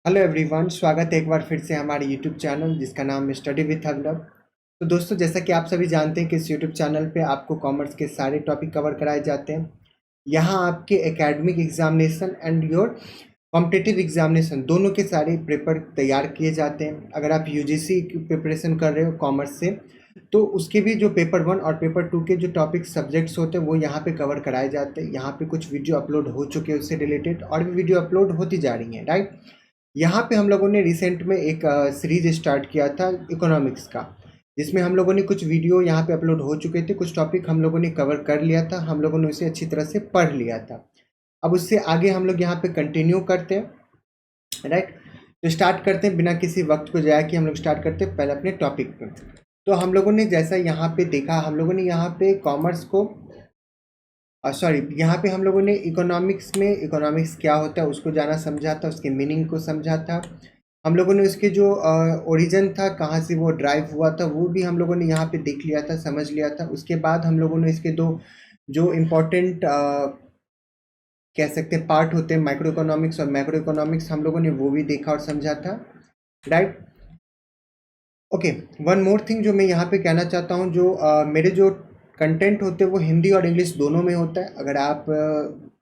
Hello everyone, स्वागत है एक बार फिर से हमारे यूट्यूब चैनल जिसका नाम है स्टडी विथ अगलव। तो दोस्तों, जैसा कि आप सभी जानते हैं कि इस यूट्यूब चैनल पे आपको कॉमर्स के सारे टॉपिक कवर कराए जाते हैं। यहाँ आपके academic examination and your competitive examination दोनों के सारे पेपर तैयार किए जाते हैं। अगर आप यूजीसी की प्रिपरेशन कर रहे हो कॉमर्स से, तो उसके भी जो पेपर 1 और पेपर 2 के जो टॉपिक सब्जेक्ट्स होते हैं वो यहाँ पे कवर कराए जाते हैं। यहाँ पे कुछ वीडियो अपलोड हो चुके हैं उससे रिलेटेड, और भी वीडियो अपलोड होती जा रही हैं, राइट। यहाँ पे हम लोगों ने रिसेंट में एक सीरीज स्टार्ट किया था इकोनॉमिक्स का, जिसमें हम लोगों ने कुछ वीडियो यहाँ पे अपलोड हो चुके थे। कुछ टॉपिक हम लोगों ने कवर कर लिया था, हम लोगों ने उसे अच्छी तरह से पढ़ लिया था। अब उससे आगे हम लोग यहाँ पे कंटिन्यू करते हैं, राइट। तो स्टार्ट करते हैं बिना किसी वक्त को जाया कि हम लोग स्टार्ट करते हैं पहले अपने टॉपिक पे। तो हम लोगों ने जैसा यहाँ पे देखा, हम लोगों ने यहाँ पे कॉमर्स को यहाँ पे हम लोगों ने इकोनॉमिक्स में इकोनॉमिक्स क्या होता है उसको जाना समझा था, उसके मीनिंग को समझा था। हम लोगों ने उसके जो ओरिजिन था, कहाँ से वो ड्राइव हुआ था, वो भी हम लोगों ने यहाँ पे देख लिया था, समझ लिया था। उसके बाद हम लोगों ने इसके दो जो इम्पोर्टेंट कह सकते हैं पार्ट होते हैं, माइक्रो इकोनॉमिक्स और मैक्रो इकोनॉमिक्स, हम लोगों ने वो भी देखा और समझा था, right. Okay, one more thing जो मैं यहाँ पे कहना चाहता हूँ, जो मेरे जो कंटेंट होते हैं वो हिंदी और इंग्लिश दोनों में होता है। अगर आप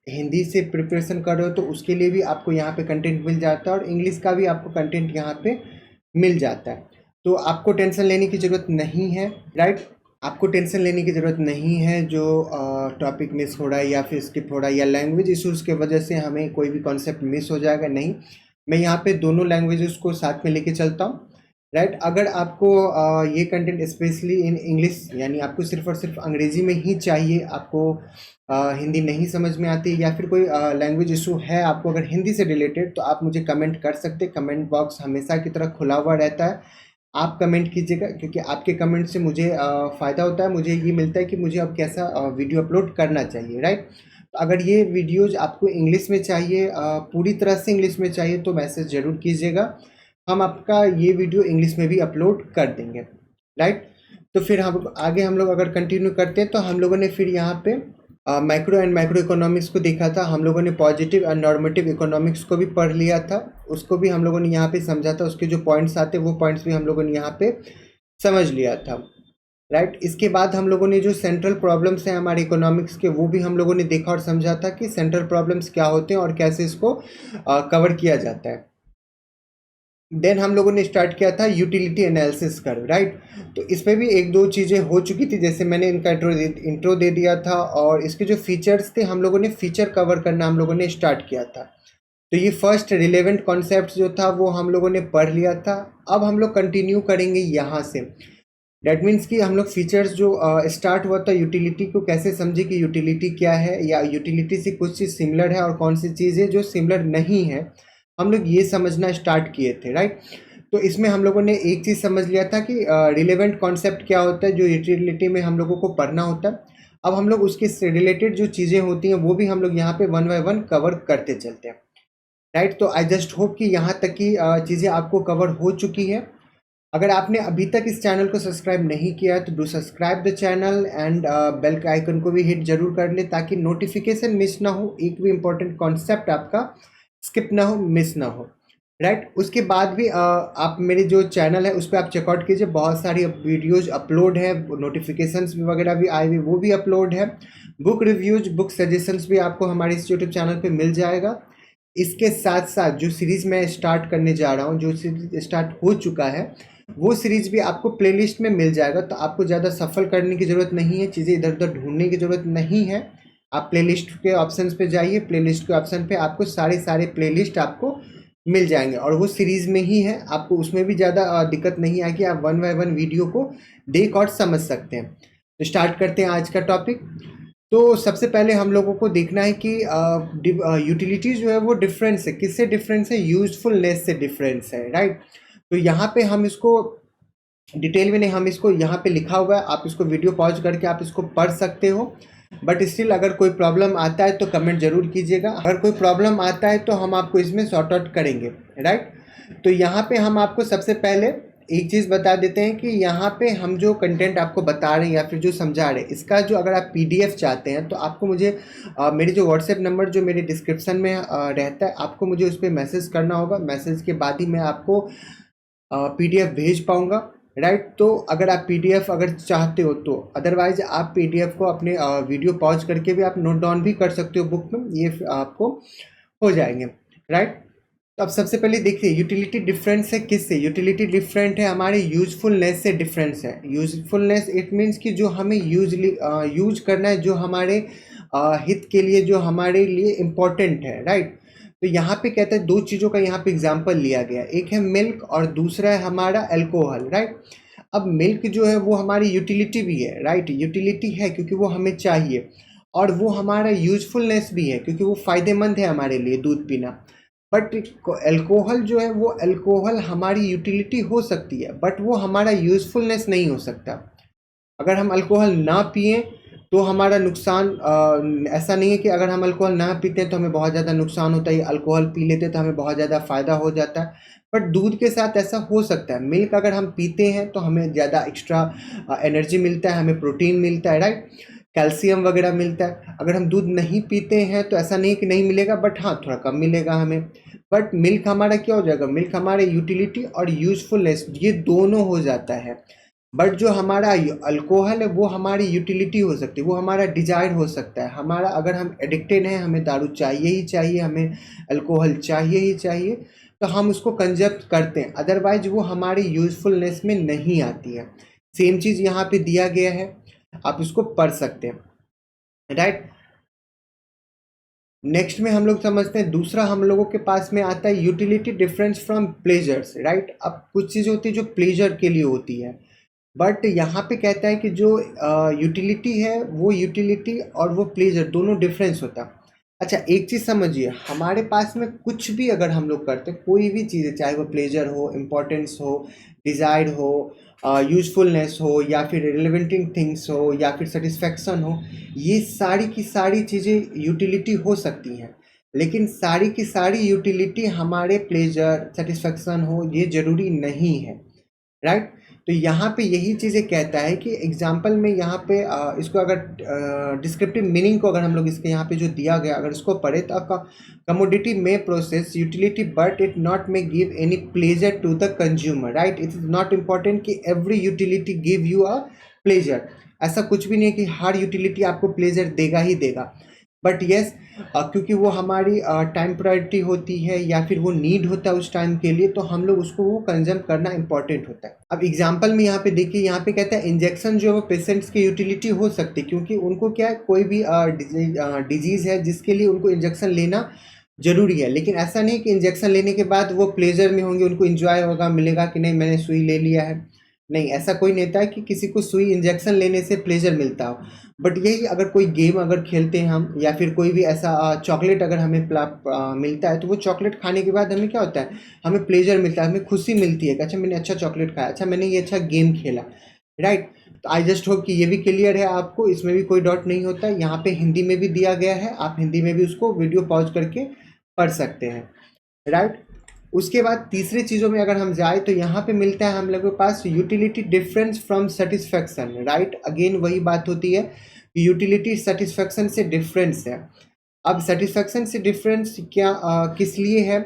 हिंदी से प्रिपरेशन कर रहे हो तो उसके लिए भी आपको यहाँ पे कंटेंट मिल जाता है, और इंग्लिश का भी आपको कंटेंट यहाँ पे मिल जाता है। तो आपको टेंशन लेने की ज़रूरत नहीं है, राइट। आपको टेंशन लेने की ज़रूरत नहीं है जो टॉपिक मिस हो रहा है या फिर स्किप हो रहा है या लैंग्वेज इशूज़ की वजह से हमें कोई भी कॉन्सेप्ट मिस हो जाएगा, नहीं। मैं यहाँ पे दोनों लैंग्वेजेस को साथ में लेके चलता हूँ, राइट। अगर आपको ये कंटेंट स्पेशली इन इंग्लिश, यानी आपको सिर्फ और सिर्फ अंग्रेजी में ही चाहिए, आपको हिंदी नहीं समझ में आती या फिर कोई लैंग्वेज इशू है आपको अगर हिंदी से रिलेटेड, तो आप मुझे कमेंट कर सकते हैं। कमेंट बॉक्स हमेशा की तरह खुला हुआ रहता है, आप कमेंट कीजिएगा, क्योंकि आपके कमेंट से मुझे फ़ायदा होता है। मुझे ये मिलता है कि मुझे अब कैसा वीडियो अपलोड करना चाहिए, राइट। तो अगर ये वीडियोज़ आपको इंग्लिश में चाहिए, पूरी तरह से इंग्लिश में चाहिए, तो मैसेज ज़रूर कीजिएगा, हम आपका ये वीडियो इंग्लिश में भी अपलोड कर देंगे, राइट। तो फिर हम लोग अगर कंटिन्यू करते हैं, तो हम लोगों ने फिर यहाँ पे माइक्रो एंड माइक्रो इकोनॉमिक्स को देखा था। हम लोगों ने पॉजिटिव एंड नॉर्मेटिव इकोनॉमिक्स को भी पढ़ लिया था, उसको भी हम लोगों ने यहाँ पे समझा था। उसके जो पॉइंट्स आते हैं वो पॉइंट्स भी हम लोगों ने यहाँ पे समझ लिया था, राइट। इसके बाद हम लोगों ने जो सेंट्रल प्रॉब्लम्स हैं हमारे इकोनॉमिक्स के, वो भी हम लोगों ने देखा और समझा था कि सेंट्रल प्रॉब्लम्स क्या होते हैं और कैसे इसको कवर किया जाता है। देन हम लोगों ने स्टार्ट किया था यूटिलिटी एनालिसिस कर, राइट। तो इसमें भी एक दो चीज़ें हो चुकी थी, जैसे मैंने इनका इंट्रो दे दिया था, और इसके जो फीचर्स थे हम लोगों ने फीचर कवर करना हम लोगों ने स्टार्ट किया था। तो ये फर्स्ट रिलेवेंट कॉन्सेप्ट जो था वो हम लोगों ने पढ़ लिया था। अब हम लोग कंटिन्यू करेंगे यहाँ से। डैट मीन्स कि हम लोग फीचर्स जो स्टार्ट हुआ था, यूटिलिटी को कैसे समझे कि यूटिलिटी क्या है, या यूटिलिटी से कुछ चीज़ सिमिलर है और कौन सी चीज़ है जो सिमिलर नहीं है, हम लोग ये समझना स्टार्ट किए थे, राइट। तो इसमें हम लोगों ने एक चीज़ समझ लिया था कि रिलेवेंट कॉन्सेप्ट क्या होता है जो यूटिलिटी में हम लोगों को पढ़ना होता है। अब हम लोग उसके से रिलेटेड जो चीज़ें होती हैं वो भी हम लोग यहाँ पे वन बाय वन कवर करते चलते हैं, राइट। तो आई जस्ट होप कि यहाँ तक की चीज़ें आपको कवर हो चुकी है। अगर आपने अभी तक इस चैनल को सब्सक्राइब नहीं किया है तो do subscribe the channel, and bell के आइकन को भी हिट जरूर कर ले, ताकि नोटिफिकेशन मिस ना हो, एक भी इम्पोर्टेंट कॉन्सेप्ट आपका स्किप ना हो, मिस ना हो, राइट। उसके बाद भी आप मेरे जो चैनल है उस पर आप चेकआउट कीजिए, बहुत सारी वीडियोज अपलोड है, नोटिफिकेशंस भी वगैरह भी आए हुए वो भी अपलोड है। बुक रिव्यूज, बुक सजेशंस भी आपको हमारे इस यूट्यूब चैनल पे मिल जाएगा। इसके साथ साथ जो सीरीज़ मैं स्टार्ट करने जा रहा हूँ, जो सीरीज स्टार्ट हो चुका है, वो सीरीज़ भी आपको प्लेलिस्ट में मिल जाएगा। तो आपको ज़्यादा सफ़र करने की ज़रूरत नहीं है, चीज़ें इधर उधर ढूंढने की ज़रूरत नहीं है। आप प्लेलिस्ट के ऑप्शन पे जाइए, प्लेलिस्ट के ऑप्शन पे आपको सारे प्लेलिस्ट आपको मिल जाएंगे, और वो सीरीज़ में ही है। आपको उसमें भी ज़्यादा दिक्कत नहीं आएगी, आप वन बाय वन वीडियो को देख और समझ सकते हैं। तो स्टार्ट करते हैं आज का टॉपिक। तो सबसे पहले हम लोगों को देखना है कि यूटिलिटी जो है वो डिफरेंस है, किससे डिफरेंस है, यूजफुलनेस से डिफरेंस है, राइट। तो यहाँ पे हम इसको डिटेल में नहीं, हम इसको यहाँ पे लिखा हुआ है, आप इसको वीडियो पॉज करके आप इसको पढ़ सकते हो। बट स्टिल अगर कोई प्रॉब्लम आता है तो कमेंट जरूर कीजिएगा, अगर कोई प्रॉब्लम आता है तो हम आपको इसमें सॉर्ट आउट करेंगे, राइट। तो यहाँ पे हम आपको सबसे पहले एक चीज़ बता देते हैं कि यहाँ पे हम जो कंटेंट आपको बता रहे हैं या फिर जो समझा रहे हैं, इसका जो अगर आप पीडीएफ चाहते हैं तो आपको मुझे मेरे जो व्हाट्सएप नंबर जो मेरे डिस्क्रिप्शन में रहता है, आपको मुझे उस पर मैसेज करना होगा। मैसेज के बाद ही मैं आपको पीडीएफ भेज पाऊँगा, राइट। तो अगर आप पीडीएफ अगर चाहते हो तो अदरवाइज आप पीडीएफ को अपने वीडियो पॉज करके भी आप नोट डाउन भी कर सकते हो बुक में, ये आपको हो जाएंगे, राइट। तो अब सबसे पहले देखिए यूटिलिटी डिफरेंस है किससे। यूटिलिटी डिफरेंट है हमारे यूजफुलनेस से डिफरेंस है। यूजफुलनेस इट मीन्स कि जो हमें यूज करना है, जो हमारे हित के लिए, जो हमारे लिए इम्पोर्टेंट है, राइट। तो यहाँ पे कहते हैं दो चीज़ों का यहाँ पे एग्जाम्पल लिया गया, एक है मिल्क और दूसरा है हमारा अल्कोहल, राइट। अब मिल्क जो है वो हमारी यूटिलिटी भी है, राइट। यूटिलिटी है क्योंकि वो हमें चाहिए, और वो हमारा यूजफुलनेस भी है क्योंकि वो फ़ायदेमंद है हमारे लिए दूध पीना। बट अल्कोहल जो है वो अल्कोहल हमारी यूटिलिटी हो सकती है बट वो हमारा यूजफुलनेस नहीं हो सकता। अगर हम अल्कोहल ना पिएं तो हमारा नुकसान ऐसा नहीं है कि अगर हम अल्कोहल ना पीते हैं तो हमें बहुत ज़्यादा नुकसान होता है, अल्कोहल पी लेते हैं तो हमें बहुत ज़्यादा फ़ायदा हो जाता है। बट दूध के साथ ऐसा हो सकता है। मिल्क अगर हम पीते हैं तो हमें ज़्यादा एक्स्ट्रा एनर्जी मिलता है, हमें प्रोटीन मिलता है, राइट, कैल्शियम वगैरह मिलता है। अगर हम दूध नहीं पीते हैं तो ऐसा नहीं कि नहीं मिलेगा, बट हाँ थोड़ा कम मिलेगा हमें। बट मिल्क हमारा क्या हो जाएगा, मिल्क हमारे यूटिलिटी और यूजफुलनेस ये दोनों हो जाता है। बट जो हमारा अल्कोहल है वो हमारी यूटिलिटी हो सकती है, वो हमारा डिजायर हो सकता है। हमारा अगर हम एडिक्टेड हैं, हमें दारू चाहिए ही चाहिए, हमें अल्कोहल चाहिए ही चाहिए, तो हम उसको कंजप्ट करते हैं, अदरवाइज वो हमारी यूजफुलनेस में नहीं आती है। सेम चीज़ यहाँ पे दिया गया है, आप इसको पढ़ सकते हैं, राइट। नेक्स्ट में हम लोग समझते हैं, दूसरा हम लोगों के पास में आता है utility difference from pleasures, right. अब कुछ चीज़ होती है जो प्लेजर के लिए होती है, बट यहाँ पे कहता है कि जो यूटिलिटी है वो यूटिलिटी और वो प्लेजर दोनों डिफरेंस होता है। अच्छा एक चीज़ समझिए, हमारे पास में कुछ भी अगर हम लोग करते हैं, कोई भी चीज़ है, चाहे वो प्लेजर हो, इम्पोर्टेंस हो, डिज़ायर हो, यूजफुलनेस हो, या फिर रिलेवेंटिंग थिंग्स हो, या फिर सेटिस्फेक्शन हो, ये सारी की सारी चीज़ें यूटिलिटी हो सकती हैं। लेकिन सारी की सारी यूटिलिटी हमारे प्लेजर सेटिस्फेक्शन हो ये ज़रूरी नहीं है, राइट। तो यहाँ पे यही चीज़ें कहता है कि एग्जाम्पल में यहाँ पे इसको अगर डिस्क्रिप्टिव मीनिंग को अगर हम लोग इसके यहाँ पे जो दिया गया अगर इसको पढ़े तो कमोडिटी में process utility but it not may give any pleasure to the consumer, right. It is not important कि every utility give you a pleasure. ऐसा कुछ भी नहीं है कि हर यूटिलिटी आपको प्लेजर देगा ही देगा, बट येस क्योंकि वो हमारी टाइम प्रायोरिटी होती है या फिर वो नीड होता है उस टाइम के लिए, तो हम लोग उसको वो कंज्यूम करना इंपॉर्टेंट होता है। अब एग्जांपल में यहाँ पे देखिए, यहाँ पे कहता है इंजेक्शन जो है वो पेशेंट्स की यूटिलिटी हो सकती है क्योंकि उनको क्या है, कोई भी डिजीज़ है जिसके लिए उनको इंजेक्शन लेना जरूरी है। लेकिन ऐसा नहीं कि इंजेक्शन लेने के बाद वो प्लेजर में होंगे, उनको इंजॉय होगा, मिलेगा कि नहीं मैंने सुई ले लिया है। नहीं, ऐसा कोई नहीं था कि किसी को सुई इंजेक्शन लेने से प्लेजर मिलता हो। बट यही अगर कोई गेम अगर खेलते हैं हम, या फिर कोई भी ऐसा चॉकलेट अगर हमें मिलता है, तो वो चॉकलेट खाने के बाद हमें क्या होता है, हमें प्लेजर मिलता है, हमें खुशी मिलती है कि अच्छा मैंने अच्छा चॉकलेट खाया, अच्छा मैंने ये अच्छा गेम खेला, राइट। तो आई जस्ट होप कि ये भी क्लियर है आपको, इसमें भी कोई डाउट नहीं होता है। यहाँ पे हिंदी में भी दिया गया है, आप हिंदी में भी उसको वीडियो पॉज करके पढ़ सकते हैं, राइट। उसके बाद तीसरी चीज़ों में अगर हम जाए तो यहाँ पे मिलता है हम लोगों के पास utility difference from satisfaction, right. Again वही बात होती है कि यूटिलिटी सेटिस्फेक्शन से डिफरेंस है। अब सेटिस्फेक्शन से डिफरेंस क्या किस लिए है।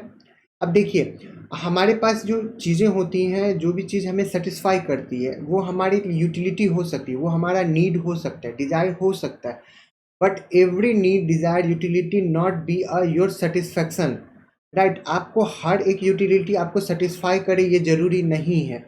अब देखिए, हमारे पास जो चीज़ें होती हैं, जो भी चीज़ हमें सेटिस्फाई करती है वो हमारी यूटिलिटी हो सकती है, वो हमारा नीड हो सकता है, डिज़ायर हो सकता है। But every need desire utility not be your satisfaction, right. आपको हर एक यूटिलिटी आपको सेटिस्फाई करे ये ज़रूरी नहीं है।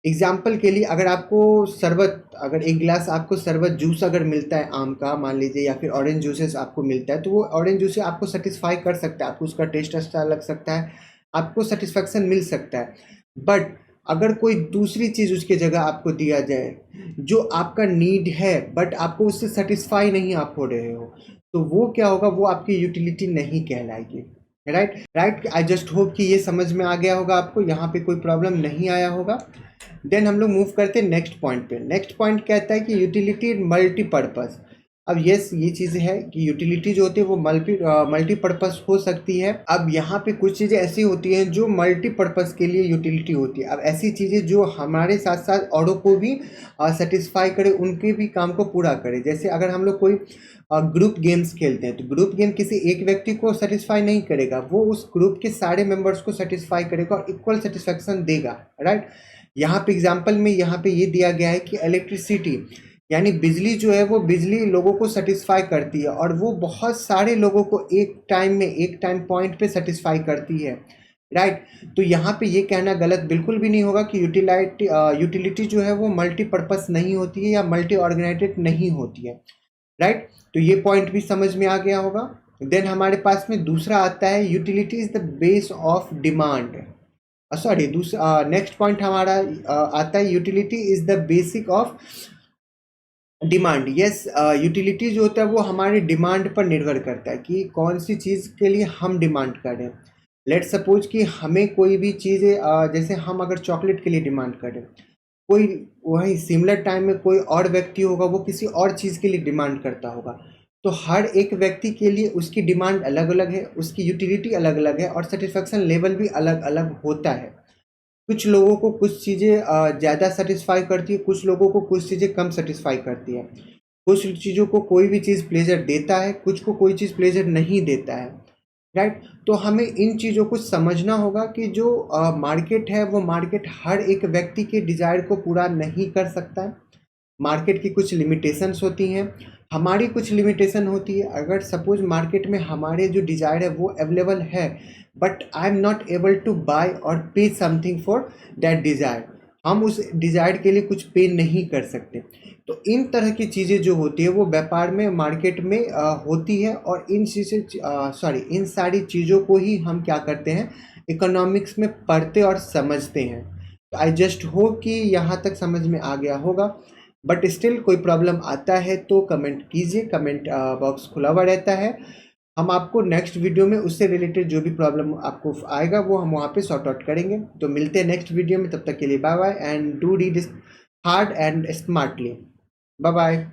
एग्जाम्पल के लिए अगर आपको शरबत, अगर एक गिलास आपको शरबत जूस अगर मिलता है आम का मान लीजिए, या फिर ऑरेंज जूसेस आपको मिलता है, तो वो ऑरेंज जूस आपको सेटिस्फाई कर सकता है, आपको उसका टेस्ट अच्छा लग सकता है, आपको सेटिस्फेक्शन मिल सकता है। बट अगर कोई दूसरी चीज़ उसके जगह आपको दिया जाए जो आपका नीड है बट आपको उससे सेटिस्फाई नहीं आप हो रहे हो, तो वो क्या होगा, वो आपकी यूटिलिटी नहीं कहलाएगी, right. Right, I just hope कि ये समझ में आ गया होगा आपको, यहाँ पे कोई प्रॉब्लम नहीं आया होगा। देन हम लोग मूव करते हैं नेक्स्ट पॉइंट पे। नेक्स्ट पॉइंट कहता है कि यूटिलिटी मल्टीपर्पज़। अब यस, ये चीज़ है कि यूटिलिटी जो होती है वो मल्टीपर्पज़ हो सकती है। अब यहाँ पे कुछ चीज़ें ऐसी होती हैं जो मल्टीपर्पज़ के लिए यूटिलिटी होती है। अब ऐसी चीज़ें जो हमारे साथ साथ औरों को भी सेटिस्फाई करे, उनके भी काम को पूरा करे। जैसे अगर हम लोग कोई ग्रुप गेम्स खेलते हैं तो ग्रुप गेम किसी एक व्यक्ति को सेटिस्फाई नहीं करेगा, वो उस ग्रुप के सारे मेंबर्स को सेटिस्फाई करेगा और इक्वल सेटिस्फेक्शन देगा, राइट। यहाँ पे एग्जाम्पल में यहाँ पे ये दिया गया है कि इलेक्ट्रिसिटी यानी बिजली जो है वो बिजली लोगों को सेटिस्फाई करती है और वो बहुत सारे लोगों को एक टाइम में एक टाइम पॉइंट पे सेटिस्फाई करती है, राइट। तो यहाँ पे ये कहना गलत बिल्कुल भी नहीं होगा कि यूटिलिटी जो है वो मल्टीपर्पस नहीं होती है या मल्टी ऑर्गेनाइजेड नहीं होती है, राइट। तो ये पॉइंट भी समझ में आ गया होगा। देन हमारे पास में दूसरा आता है, utility is the base of demand. Sorry, दूसरा नेक्स्ट पॉइंट हमारा आता है, utility is the basic of demand. Yes, utility जो होता है वो हमारे डिमांड पर निर्भर करता है कि कौन सी चीज़ के लिए हम डिमांड करें। लेट सपोज कि हमें कोई भी चीज़ें जैसे हम अगर चॉकलेट के लिए डिमांड करें, कोई वही सिमिलर टाइम में कोई और व्यक्ति होगा वो किसी और चीज़ के लिए डिमांड करता होगा। तो हर एक व्यक्ति के लिए उसकी डिमांड अलग अलग है, उसकी यूटिलिटी अलग अलग है और सेटिस्फेक्शन लेवल भी अलग अलग होता है। कुछ लोगों को कुछ चीज़ें ज़्यादा सेटिस्फाई करती है, कुछ लोगों को कुछ चीज़ें कम सेटिस्फाई करती है। कुछ चीज़ों को कोई भी चीज़ प्लेजर देता है, कुछ को कोई चीज़ प्लेजर नहीं देता है, राइट। तो हमें इन चीज़ों को समझना होगा कि जो मार्केट है वो मार्केट हर एक व्यक्ति के डिज़ायर को पूरा नहीं कर सकता है। मार्केट की कुछ लिमिटेशंस होती हैं, हमारी कुछ लिमिटेशन होती है। अगर सपोज मार्केट में हमारे जो डिज़ायर है वो अवेलेबल है, but I am not able to buy और pay something for that desire, हम उस डिज़ायर के लिए कुछ पे नहीं कर सकते। तो इन तरह की चीज़ें जो होती है वो व्यापार में मार्केट में होती है और इन सारी चीज़ों को ही हम क्या करते हैं, इकोनॉमिक्स में पढ़ते और समझते हैं। तो आई जस्ट होप कि यहाँ तक समझ में आ गया होगा। बट स्टिल कोई प्रॉब्लम आता है तो कमेंट कीजिए, कमेंट बॉक्स खुला हुआ रहता है। हम आपको नेक्स्ट वीडियो में उससे रिलेटेड जो भी प्रॉब्लम आपको आएगा वो हम वहाँ पे सॉर्ट आउट करेंगे। तो मिलते हैं नेक्स्ट वीडियो में, तब तक के लिए bye bye and do read hard and smartly. Bye bye.